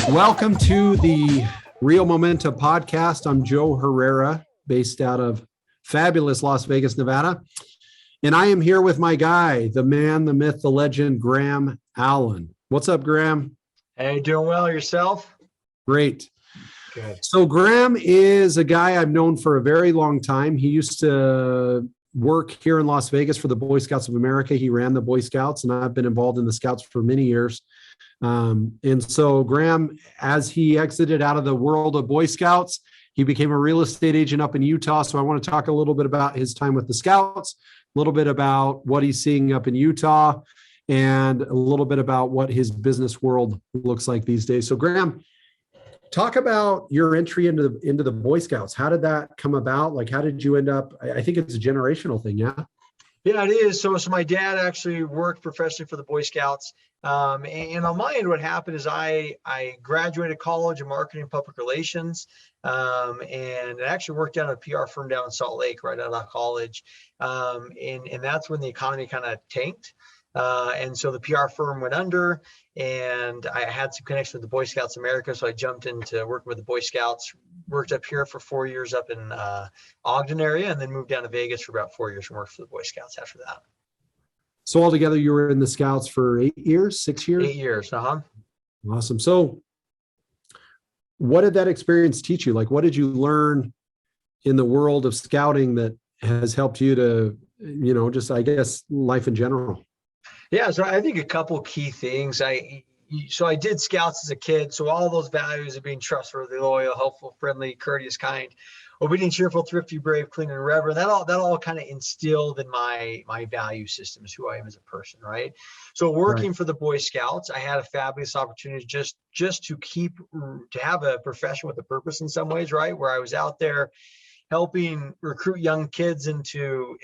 Welcome to the Real Momentum podcast. I'm Joe Herrera, based out of fabulous Las Vegas, Nevada. And I am here with my guy, the man, the myth, the legend, Graham Allen. What's up, Graham? Hey, doing well. Yourself? Great. Good. So Graham is a guy I've known for a very long time. He used to work here in Las Vegas for the Boy Scouts of America. He ran the Boy Scouts, and I've been involved in the Scouts for many years. And so Graham, as he exited out of the world of Boy Scouts, he became a real estate agent up in Utah. So I want to talk a little bit about his time with the Scouts, a little bit about what he's seeing up in Utah, and a little bit about what his business world looks like these days. So Graham, talk about your entry into the Boy Scouts. How did that come about? Like, how did you end up? I think it's a generational thing. Yeah. Yeah, it is. So my dad actually worked professionally for the Boy Scouts. And on my end, what happened is I graduated college in marketing and public relations, and I actually worked down at a PR firm down in Salt Lake right out of college. And that's when the economy kind of tanked. And so the PR firm went under, and I had some connection with the Boy Scouts of America. So I jumped into working with the Boy Scouts, worked up here for 4 years up in Ogden area, and then moved down to Vegas for about 4 years and worked for the Boy Scouts after that. So altogether, you were in the Scouts for 8 years, 6 years? 8 years. Awesome. So what did that experience teach you? Like, what did you learn in the world of scouting that has helped you to, just, I guess, life in general? Yeah, so I think a couple key things. I did Scouts as a kid. So all those values of being trustworthy, loyal, helpful, friendly, courteous, kind, obedient, cheerful, thrifty, brave, clean, and reverent. That all kind of instilled in my value systems, who I am as a person, right? So working for the Boy Scouts, I had a fabulous opportunity just to have a profession with a purpose in some ways, right? Where I was out there helping recruit young kids into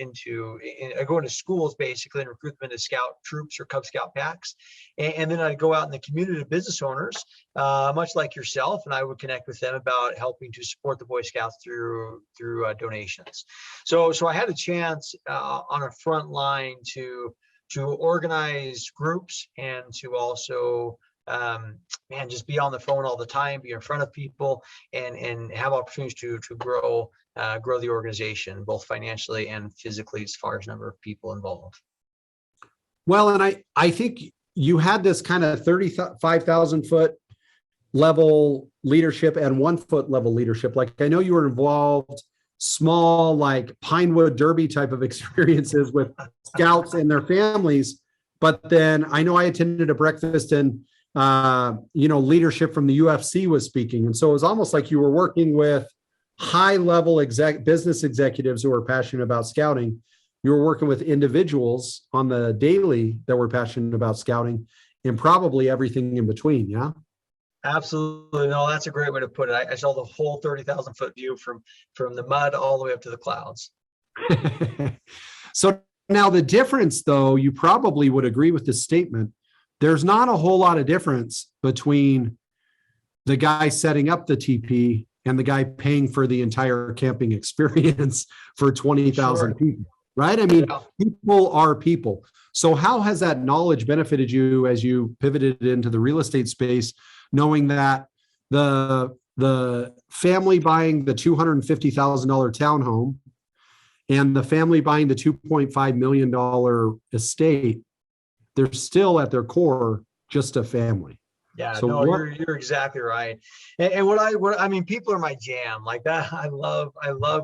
going to schools basically and recruit them into scout troops or Cub Scout packs. And then I'd go out in the community to business owners, much like yourself, and I would connect with them about helping to support the Boy Scouts through donations. So I had a chance on a front line to organize groups and to also just be on the phone all the time, be in front of people, and have opportunities to grow the organization, both financially and physically, as far as number of people involved. Well, and I think you had this kind of 35,000 foot level leadership and 1 foot level leadership. Like, I know you were involved small, like Pinewood Derby type of experiences with Scouts and their families. But then I know I attended a breakfast and leadership from the UFC was speaking. And so it was almost like you were working with high level business executives who are passionate about scouting. You were working with individuals on the daily that were passionate about scouting, and probably everything in between. Yeah. Absolutely. No, that's a great way to put it. I saw the whole 30,000 foot view from the mud all the way up to the clouds. So now the difference, though, you probably would agree with this statement. There's not a whole lot of difference between the guy setting up the TP and the guy paying for the entire camping experience for 20,000 people, right? I mean, people are people. So how has that knowledge benefited you as you pivoted into the real estate space, knowing that the family buying the $250,000 townhome and the family buying the $2.5 million estate, they're still at their core just a family? Yeah, so no, you're exactly right. And what I mean, people are my jam. Like that, I love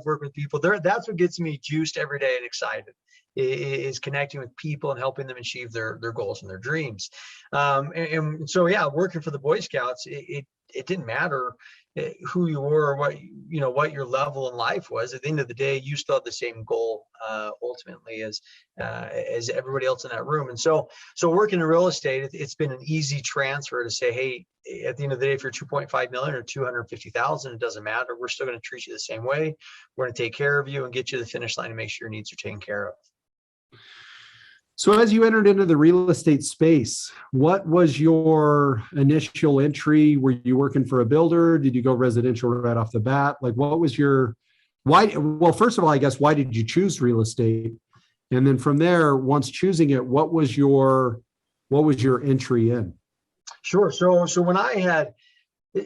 working with people. That's what gets me juiced every day and excited, is connecting with people and helping them achieve their goals and their dreams. And so, yeah, working for the Boy Scouts, it didn't matter who you were, what your level in life was. At the end of the day, you still had the same goal ultimately as everybody else in that room. And so working in real estate, it's been an easy transfer to say, hey, at the end of the day, if you're 2.5 million or 250,000, it doesn't matter. We're still going to treat you the same way. We're going to take care of you and get you to the finish line and make sure your needs are taken care of. So as you entered into the real estate space, what was your initial entry? Were you working for a builder? Did you go residential right off the bat? Like, what was your, why? Well, first of all, I guess, why did you choose real estate? And then from there, once choosing it, what was your entry in? Sure. So when I had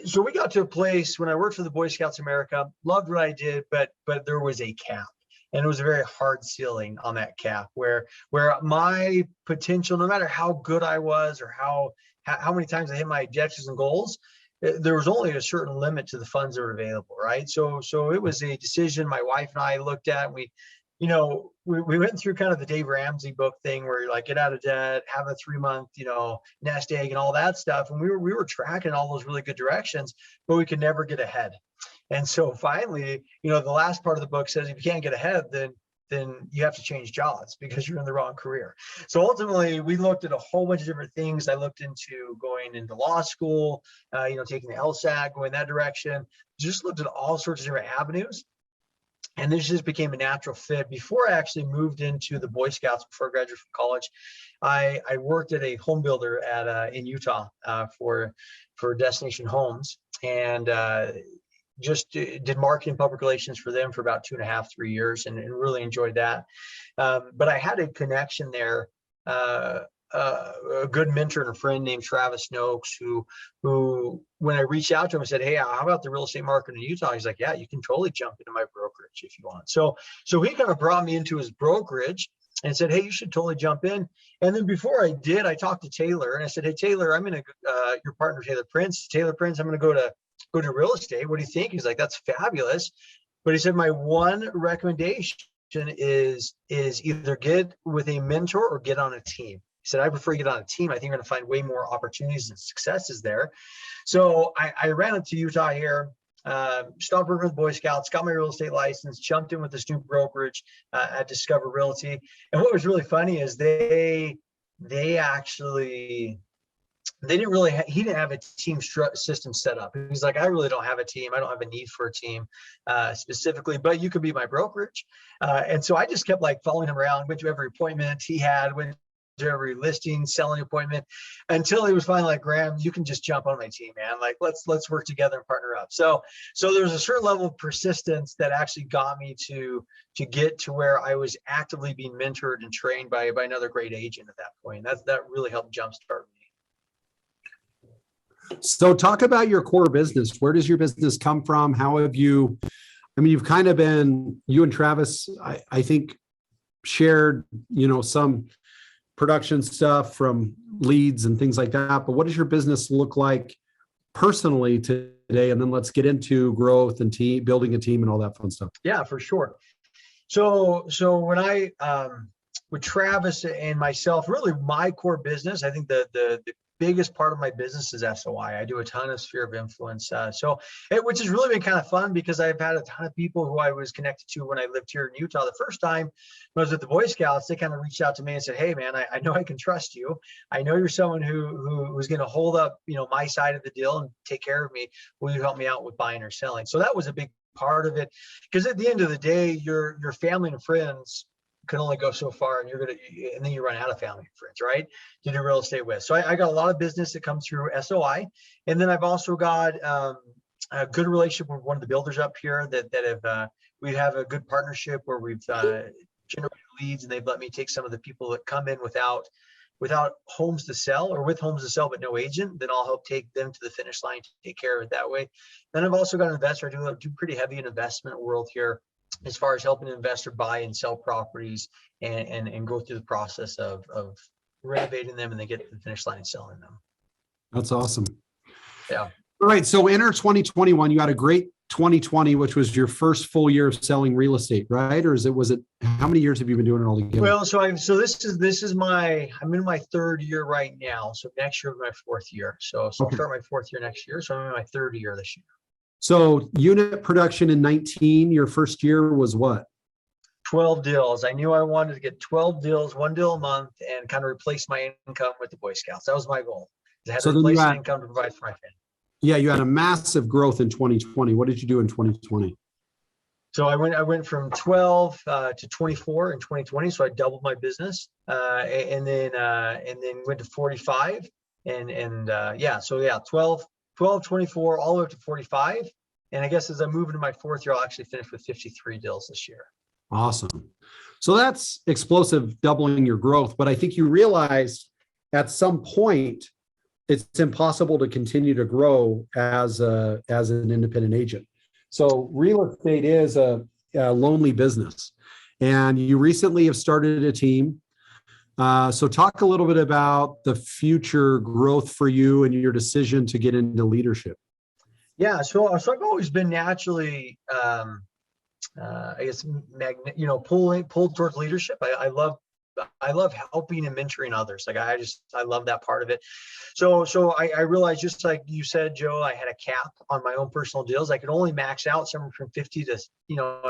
So we got to a place when I worked for the Boy Scouts of America, loved what I did, but there was a cap. And it was a very hard ceiling on that cap where my potential, no matter how good I was or how many times I hit my objectives and goals, there was only a certain limit to the funds that were available, right? So it was a decision my wife and I looked at. And we went through kind of the Dave Ramsey book thing where you're like, get out of debt, have a 3-month, nest egg and all that stuff. And we were tracking all those really good directions, but we could never get ahead. And so finally, the last part of the book says if you can't get ahead, then you have to change jobs because you're in the wrong career. So ultimately, we looked at a whole bunch of different things. I looked into going into law school, taking the LSAT, going that direction, just looked at all sorts of different avenues. And this just became a natural fit. Before I actually moved into the Boy Scouts, before I graduated from college, I worked at a home builder in Utah for Destination Homes, and just did marketing public relations for them for about 2.5, 3 years, and really enjoyed that. But I had a connection there, a good mentor and a friend named Travis Noakes, who when I reached out to him, I said, hey, how about the real estate market in Utah? He's like, yeah, you can totally jump into my brokerage if you want. So he kind of brought me into his brokerage and said, hey, you should totally jump in. And then before I did, I talked to Taylor and I said, hey, Taylor, I'm going to, your partner, Taylor Prince, I'm going to go to real estate. What do you think? He's like, that's fabulous. But he said, my one recommendation is either get with a mentor or get on a team. He said, I prefer to get on a team. I think you're going to find way more opportunities and successes there. So I ran up to Utah here, stopped working with Boy Scouts, got my real estate license, jumped in with this new brokerage at Discover Realty. And what was really funny is he didn't have a team system set up. He's like, I really don't have a team. I don't have a need for a team specifically, but you could be my brokerage. And so I just kept following him around, went to every appointment he had, went to every listing, selling appointment, until he was finally like, Graham, you can just jump on my team, man. Let's work together and partner up. So there's a certain level of persistence that actually got me to get to where I was actively being mentored and trained by another great agent at that point. That really helped jumpstart me. So talk about your core business. Where does your business come from? How have you, you've kind of been, you and Travis, I think, shared, some production stuff from leads and things like that. But what does your business look like personally today? And then let's get into growth and building a team and all that fun stuff. Yeah, for sure. So when I, with Travis and myself, really my core business, I think the biggest part of my business is SOI. I do a ton of sphere of influence. Which has really been kind of fun because I've had a ton of people who I was connected to when I lived here in Utah. The first time when I was at the Boy Scouts, they kind of reached out to me and said, hey man, I know I can trust you. I know you're someone who was going to hold up, my side of the deal and take care of me. Will you help me out with buying or selling? So that was a big part of it, because at the end of the day, your family and friends can only go so far, and and then you run out of family and friends, right, to do real estate with. So I got a lot of business that comes through SOI. And then I've also got a good relationship with one of the builders up here we have a good partnership where we've generated leads, and they've let me take some of the people that come in without homes to sell, or with homes to sell but no agent. Then I'll help take them to the finish line to take care of it that way. Then I've also got an investor. I do pretty heavy in investment world here, as far as helping an investor buy and sell properties and go through the process of renovating them and then get to the finish line and selling them. That's awesome. Yeah. All right. So enter 2021. You had a great 2020, which was your first full year of selling real estate, right? Or was it, how many years have you been doing it all together? Well, so I'm in my third year right now. So next year will be my fourth year. So I'll start my fourth year next year. So I'm in my third year this year. So unit production in 19, your first year was what? 12 deals. I knew I wanted to get 12 deals, 1 deal a month, and kind of replace my income with the Boy Scouts. That was my goal. I had to replace my income to provide for my family. Yeah, you had a massive growth in 2020. What did you do in 2020? So I went from 12 to 24 in 2020. So I doubled my business, and then went to 45, So 12, 24, all the way up to 45. And I guess as I move into my fourth year, I'll actually finish with 53 deals this year. Awesome. So that's explosive, doubling your growth. But I think you realized at some point it's impossible to continue to grow as an independent agent. So real estate is a lonely business, and you recently have started a team. So talk a little bit about the future growth for you and your decision to get into leadership. Yeah, so I've always been naturally, I guess, pulled towards leadership. I love helping and mentoring others. Like I love that part of it. So I realized, just like you said, Joe, I had a cap on my own personal deals. I could only max out somewhere from 50 to,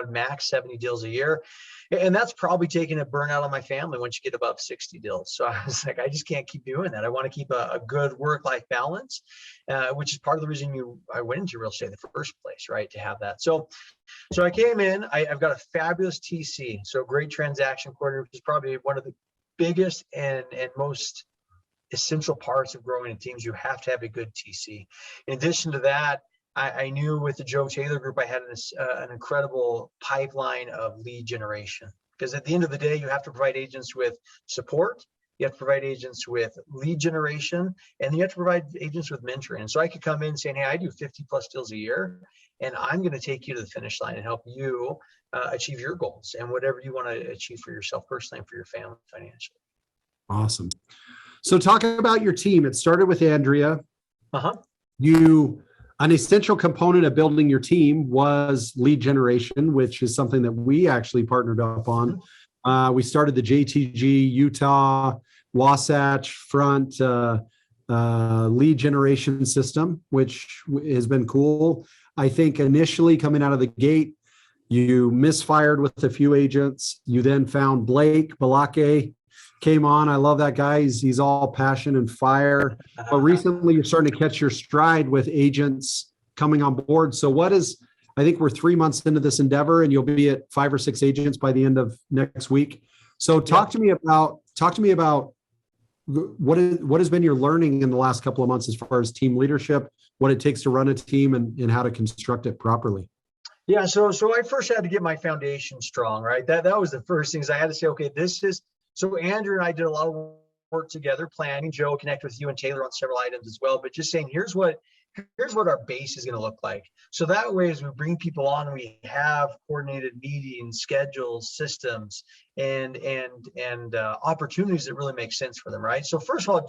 max 70 deals a year. And that's probably taking a burnout on my family once you get above 60 deals. So I was like, I just can't keep doing that. I want to keep a good work-life balance, which is part of the reason I went into real estate in the first place, right? To have that. So I came in, I've got a fabulous TC. So great transaction coordinator, which is probably one of the biggest and most essential parts of growing in teams. You have to have a good TC. In addition to that, I knew with the Joe Taylor group, I had an incredible pipeline of lead generation, because at the end of the day, you have to provide agents with support. You have to provide agents with lead generation, and you have to provide agents with mentoring. And so I could come in saying, hey, I do 50 plus deals a year, and I'm going to take you to the finish line and help you achieve your goals and whatever you want to achieve for yourself personally and for your family financially. Awesome. So talking about your team, it started with Andrea. An essential component of building your team was lead generation, which is something that we actually partnered up on. We started the JTG Utah Wasatch Front lead generation system, which has been cool. I think initially coming out of the gate, you misfired with a few agents. You then found Blake Balake came on. I love that guy. He's all passion and fire. But recently you're starting to catch your stride with agents coming on board. So I think we're 3 months into this endeavor, and you'll be at 5 or 6 agents by the end of next week. So talk to me about what has been your learning in the last couple of months as far as team leadership, what it takes to run a team, and how to construct it properly. Yeah. So I first had to get my foundation strong, right? That was the first thing. Is I had to say, okay, so Andrew and I did a lot of work together, planning. Joe connected with you and Taylor on several items as well, but just saying, here's what our base is going to look like. So that way, as we bring people on, we have coordinated meetings, schedules, systems, and opportunities that really make sense for them, right? So first of all,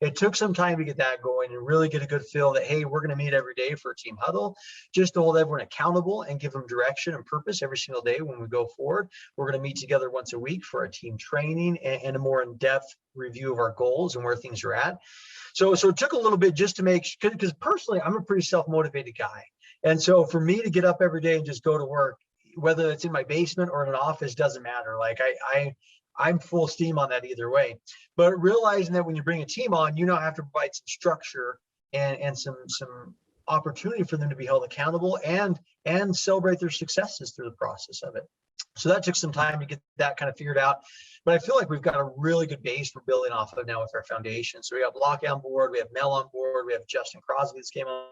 it took some time to get that going and really get a good feel that, hey, we're going to meet every day for a team huddle, just to hold everyone accountable and give them direction and purpose every single day when we go forward. We're going to meet together once a week for a team training and a more in-depth review of our goals and where things are at. So it took a little bit just to because personally, I'm a pretty self-motivated guy. And so for me to get up every day and just go to work, whether it's in my basement or in an office, doesn't matter. Like I'm full steam on that either way. But realizing that when you bring a team on, you now have to provide some structure and some opportunity for them to be held accountable and celebrate their successes through the process of it. So that took some time to get that kind of figured out. But I feel like we've got a really good base we're building off of now with our foundation. So we have Locke on board, we have Mel on board, we have Justin Crosby that's came on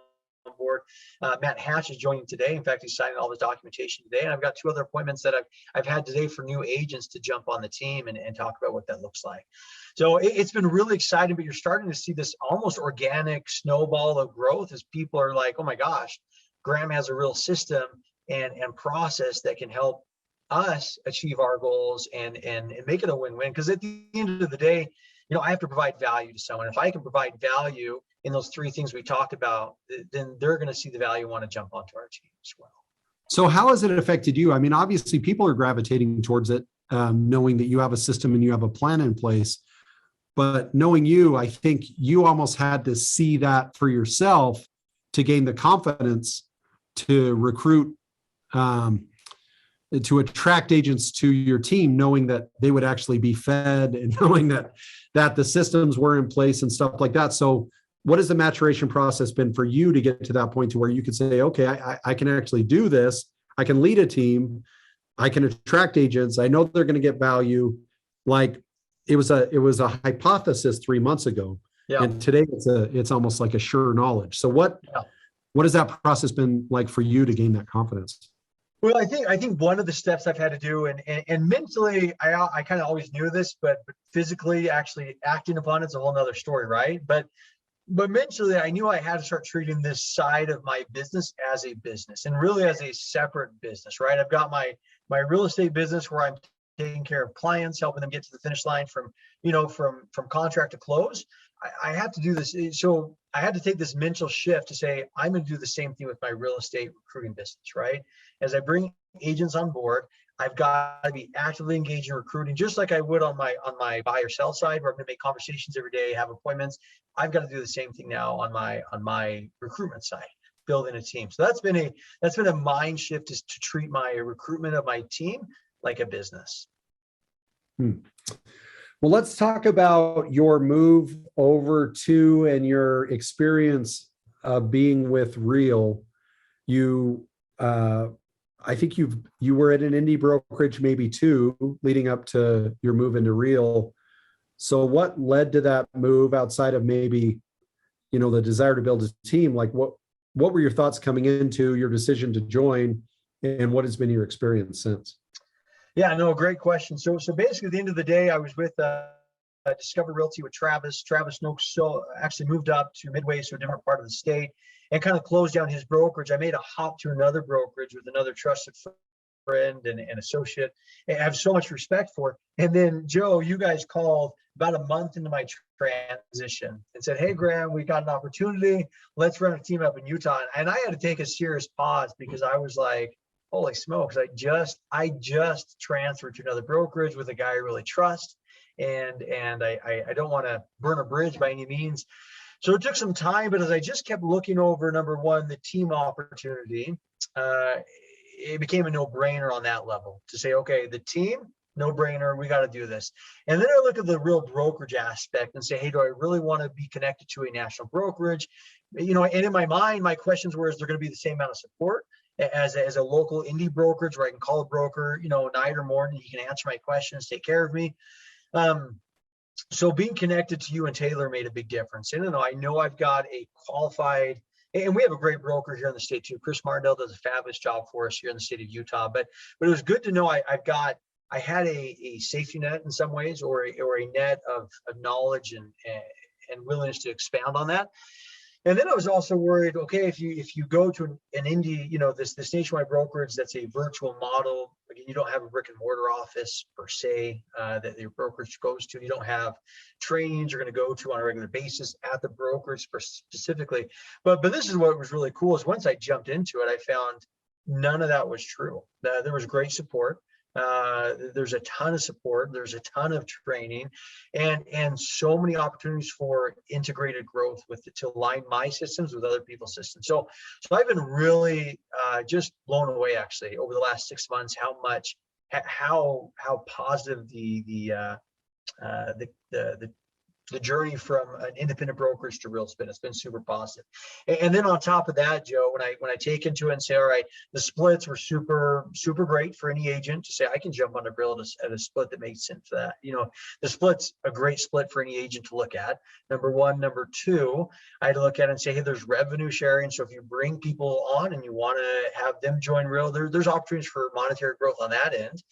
board. Matt Hatch is joining today. In fact, he's signing all the documentation today. And I've got 2 other appointments that I've had today for new agents to jump on the team and talk about what that looks like. So it's been really exciting, but you're starting to see this almost organic snowball of growth as people are like, oh my gosh, Graham has a real system and process that can help us achieve our goals and make it a win-win. Because at the end of the day, I have to provide value to someone. If I can provide value in those 3 things we talked about, then they're going to see the value and want to jump onto our team as well. So how has it affected you? I mean, obviously people are gravitating towards it, knowing that you have a system and you have a plan in place. But knowing you, I think you almost had to see that for yourself to gain the confidence to recruit, to attract agents to your team, knowing that they would actually be fed and knowing that the systems were in place and stuff like that. So what has the maturation process been for you to get to that point to where you could say, okay, I can actually do this. I can lead a team. I can attract agents. I know they're going to get value. Like it was a hypothesis 3 months ago. Yeah. And today it's almost like a sure knowledge. So what has that process been like for you to gain that confidence? Well, I think one of the steps I've had to do, and mentally, I kind of always knew this, but physically actually acting upon it's a whole nother story, right? But but mentally, I knew I had to start treating this side of my business as a business and really as a separate business, right? I've got my real estate business where I'm taking care of clients, helping them get to the finish line from, from contract to close. I have to do this. So I had to take this mental shift to say, I'm going to do the same thing with my real estate recruiting business, right? As I bring agents on board, I've got to be actively engaged in recruiting, just like I would on my buy or sell side, where I'm going to make conversations every day, have appointments. I've got to do the same thing now on my recruitment side, building a team. So that's been a mind shift, is to treat my recruitment of my team like a business. Well, let's talk about your move over to and your experience of being with Real. I think you were at an indie brokerage, maybe two, leading up to your move into Real. So what led to that move outside of maybe, the desire to build a team? Like what were your thoughts coming into your decision to join, and what has been your experience since? Yeah, no, great question. So basically, at the end of the day, I was with Discover Realty with Travis. Travis Noakes actually moved up to Midway, so a different part of the state, and kind of closed down his brokerage. I made a hop to another brokerage with another trusted friend and associate, and I have so much respect for. And then, Joe, you guys called about a month into my transition and said, "Hey, Graham, we got an opportunity. Let's run a team up in Utah." And I had to take a serious pause, because I was like, holy smokes, I just transferred to another brokerage with a guy I really trust. And I don't want to burn a bridge by any means. So it took some time, but as I just kept looking over, number one, the team opportunity, it became a no-brainer on that level to say, okay, the team, no-brainer, we got to do this. And then I look at the real brokerage aspect and say, hey, do I really want to be connected to a national brokerage? And in my mind, my questions were, is there going to be the same amount of support as a local indie brokerage where I can call a broker, night or morning, he can answer my questions, take care of me. So being connected to you and Taylor made a big difference. And I know I've got a qualified, and we have a great broker here in the state too. Chris Martindale does a fabulous job for us here in the state of Utah. But it was good to know I had a safety net in some ways, or a net of knowledge and willingness to expound on that. And then I was also worried, okay, if you go to an indie, this nationwide brokerage that's a virtual model, again, you don't have a brick and mortar office per se that your brokerage goes to. You don't have trainings you're going to go to on a regular basis at the brokerage specifically. But this is what was really cool, is once I jumped into it, I found none of that was true. There was great support. There's a ton of support, there's a ton of training, and so many opportunities for integrated growth to align my systems with other people's systems. So I've been really just blown away, actually, over the last 6 months, how positive the journey from an independent brokerage to Real has been super positive. And then on top of that, Joe, when I take into it and say, all right, the splits were super, super great for any agent to say, I can jump on a Real at a split that makes sense for that. The split's a great split for any agent to look at. Number one. Number two, I had to look at it and say, hey, there's revenue sharing. So if you bring people on and you want to have them join Real, there's opportunities for monetary growth on that end.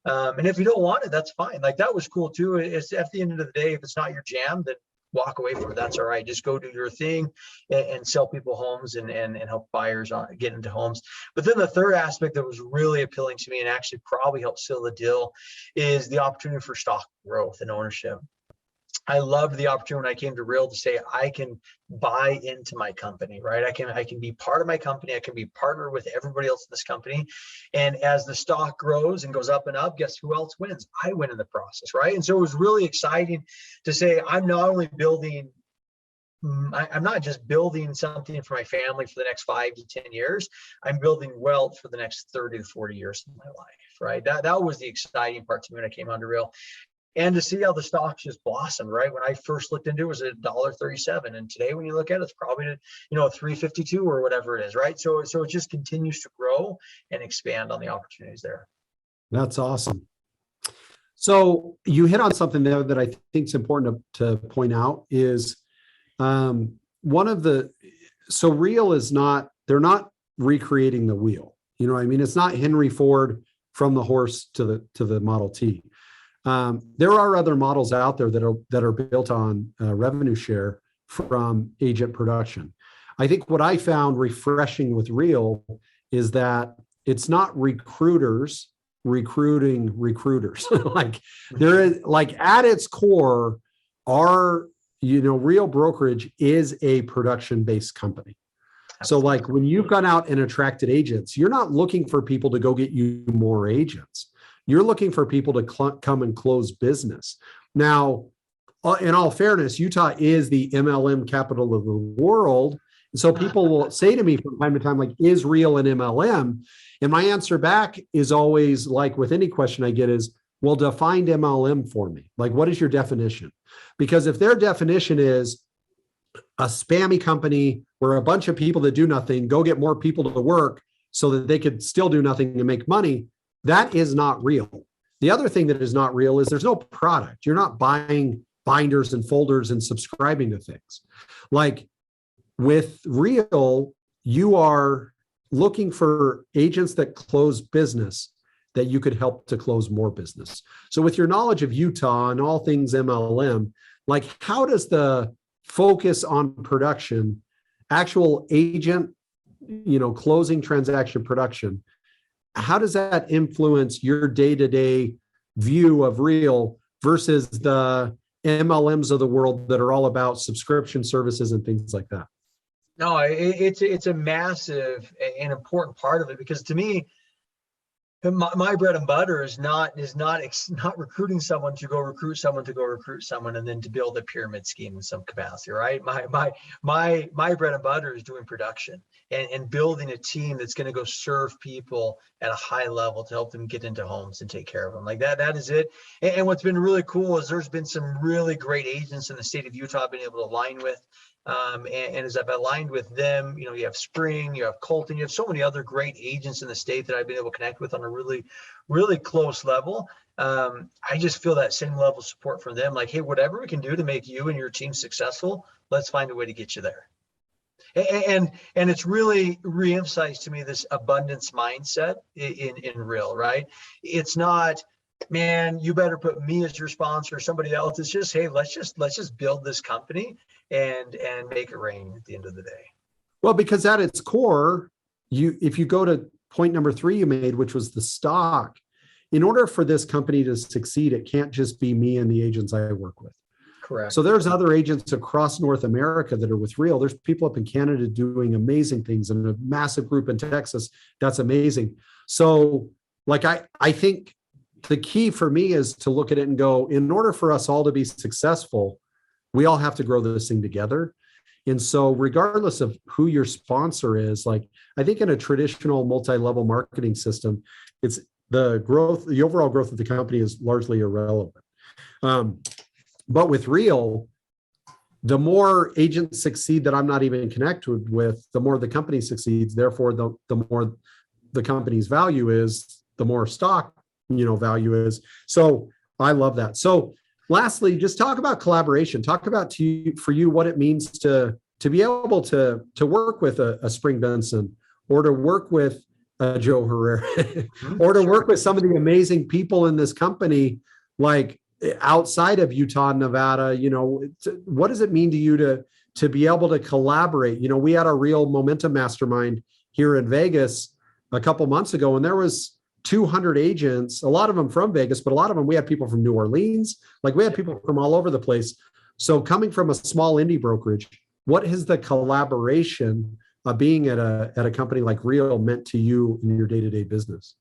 And if you don't want it, that's fine. Like, that was cool too. It's at the end of the day, if it's not your jam, then walk away from it. That's all right. Just go do your thing and sell people homes and help buyers get into homes. But then the third aspect that was really appealing to me, and actually probably helped seal the deal, is the opportunity for stock growth and ownership. I loved the opportunity when I came to Real to say, I can buy into my company, right? I can be part of my company. I can be partner with everybody else in this company. And as the stock grows and goes up and up, guess who else wins? I win in the process, right? And so it was really exciting to say, I'm not just building something for my family for the next 5 to 10 years. I'm building wealth for the next 30 to 40 years of my life, right? That was the exciting part to me when I came onto Real. And to see how the stocks just blossomed, right? When I first looked into it, it was at $1.37. And today, when you look at it, it's probably at, $3.52 or whatever it is, right? So it just continues to grow and expand on the opportunities there. That's awesome. So you hit on something there that I think is important to point out is so Real is not, they're not recreating the wheel. It's not Henry Ford from the horse to the Model T. There are other models out there that are built on revenue share, from agent production. I think what I found refreshing with Real is that it's not recruiters recruiting recruiters. Like there is, like at its core, our, Real Brokerage is a production-based company. So like when you've gone out and attracted agents, you're not looking for people to go get you more agents. You're looking for people to come and close business. Now, in all fairness, Utah is the MLM capital of the world. And so people will say to me from time to time, like, is Real an MLM? And my answer back is always, like with any question I get, is, well, define MLM for me. Like, what is your definition? Because if their definition is a spammy company where a bunch of people that do nothing go get more people to work so that they could still do nothing and make money, that is not real. The other thing that is not real is there's no product. You're not buying binders and folders and subscribing to things. Like with Real, you are looking for agents that close business that you could help to close more business. So with your knowledge of Utah and all things MLM, like how does the focus on production, actual agent, closing transaction production, how does that influence your day-to-day view of Real versus the MLMs of the world that are all about subscription services and things like that? No, it's a massive and important part of it, because to me, my bread and butter is not recruiting someone to go recruit someone to go recruit someone and then to build a pyramid scheme in some capacity, right? My bread and butter is doing production and building a team that's going to go serve people at a high level to help them get into homes and take care of them. Like that is it. And what's been really cool is there's been some really great agents in the state of Utah I've been able to align with. And as I've aligned with them, you have Spring, you have Colton, you have so many other great agents in the state that I've been able to connect with on a really, really close level. I just feel that same level of support from them. Like, hey, whatever we can do to make you and your team successful, let's find a way to get you there. And it's really reemphasized to me this abundance mindset in Real, right? It's not, man, you better put me as your sponsor or somebody else. It's just, hey, let's just build this company and make it rain at the end of the day. Well, because at its core, if you go to point number 3 you made, which was the stock, in order for this company to succeed, it can't just be me and the agents I work with. Correct. So there's other agents across North America that are with Real. There's people up in Canada doing amazing things, and a massive group in Texas. That's amazing. So like, I think the key for me is to look at it and go, in order for us all to be successful, we all have to grow this thing together. And so regardless of who your sponsor is, like, I think in a traditional multi-level marketing system, it's the overall growth of the company is largely irrelevant. But with Real, the more agents succeed that I'm not even connected with, the more the company succeeds. Therefore, the more the company's value is, the more stock, value is. So I love that. So lastly, just talk about collaboration. Talk about for you what it means to be able to work with a Spring Benson, or to work with Joe Herrera, or to work with some of the amazing people in this company, like outside of Utah and Nevada. What does it mean to you to be able to collaborate? We had a Real Momentum Mastermind here in Vegas a couple months ago, and there was 200 agents, a lot of them from Vegas, but a lot of them, we had people from New Orleans. Like, we had people from all over the place. So coming from a small indie brokerage, what has the collaboration of being at a company like Real meant to you in your day-to-day business?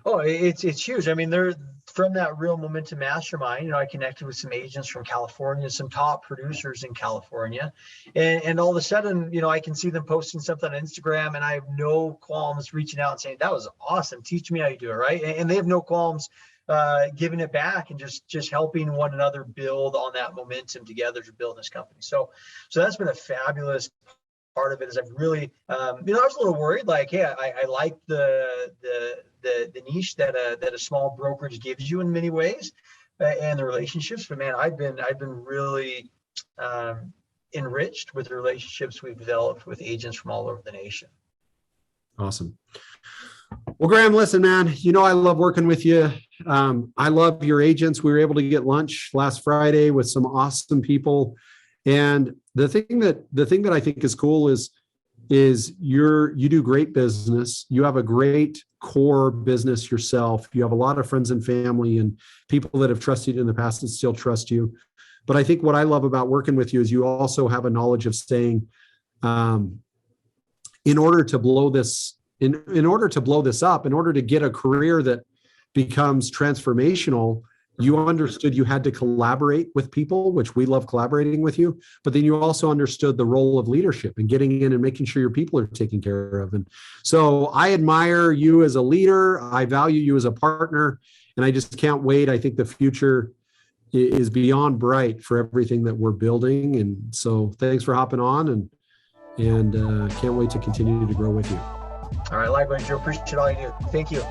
Oh, it's huge. I mean, they're from that Real Momentum Mastermind. I connected with some agents from California, some top producers in California, and all of a sudden, I can see them posting something on Instagram, and I have no qualms reaching out and saying, "That was awesome. Teach me how you do it." Right, and they have no qualms giving it back and just helping one another build on that momentum together to build this company. So that's been a fabulous part of it. Is I've really, I was a little worried, like, hey, I like the niche that a small brokerage gives you in many ways, and the relationships. But man, I've been really enriched with the relationships we've developed with agents from all over the nation. Awesome. Well, Graham, listen, man, I love working with you. I love your agents. We were able to get lunch last Friday with some awesome people. And the thing that I think is cool is you do great business. You have a great core business yourself. You have a lot of friends and family and people that have trusted you in the past and still trust you. But I think what I love about working with you is you also have a knowledge of saying, in order to blow this, in order to blow this up, in order to get a career that becomes transformational, you understood you had to collaborate with people, which we love collaborating with you, but then you also understood the role of leadership and getting in and making sure your people are taken care of. And so I admire you as a leader. I value you as a partner, and I just can't wait. I think the future is beyond bright for everything that we're building. And so thanks for hopping on, and can't wait to continue to grow with you. All right, likewise, Joe. Appreciate all you do. Thank you.